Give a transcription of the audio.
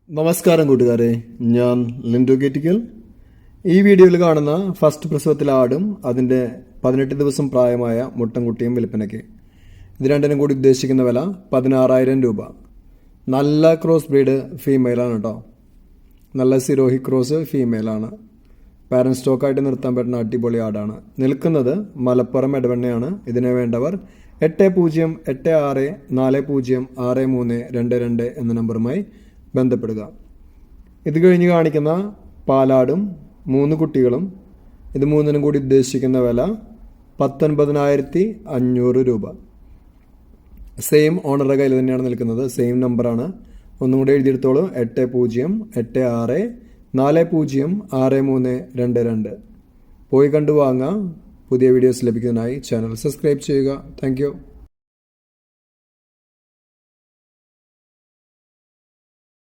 നമസ്കാരം കൂട്ടുകാരെ, ഞാൻ ലിൻഡു കേറ്റിക്കൽ. ഈ വീഡിയോയിൽ കാണുന്ന ഫസ്റ്റ് പ്രസവത്തിലെ ആടും അതിൻ്റെ 18 ദിവസം പ്രായമായ മുട്ടൻകുട്ടിയും വിൽപ്പനയ്ക്ക്. ഇത് രണ്ടിനും കൂടി ഉദ്ദേശിക്കുന്ന വില 16,000 രൂപ. നല്ല ക്രോസ് ബ്രീഡ് ഫീമെയിലാണ് കേട്ടോ. നല്ല സിരോഹി ക്രോസ് ഫീമെയിലാണ്. പാരൻറ് സ്റ്റോക്കായിട്ട് നിർത്താൻ പറ്റുന്ന അടിപൊളി ആടാണ്. നിൽക്കുന്നത് മലപ്പുറം എടവണ്ണയാണ്. ഇതിനെ വേണ്ടവർ 8086406322 എന്ന നമ്പറുമായി ബന്ധപ്പെടുക. ഇത് കഴിഞ്ഞ് കാണിക്കുന്ന പാലാടും 3 കുട്ടികളും, ഇത് മൂന്നിനും കൂടി ഉദ്ദേശിക്കുന്ന വില 19,500 രൂപ. സെയിം ഓണറുടെ കയ്യിൽ തന്നെയാണ് നിൽക്കുന്നത്. സെയിം നമ്പറാണ്. ഒന്നും കൂടി എഴുതിയെടുത്തോളൂ: 8086406322. പോയി കണ്ടു വാങ്ങാം. പുതിയ വീഡിയോസ് ലഭിക്കുന്നതിനായി ചാനൽ സബ്സ്ക്രൈബ് ചെയ്യുക. താങ്ക്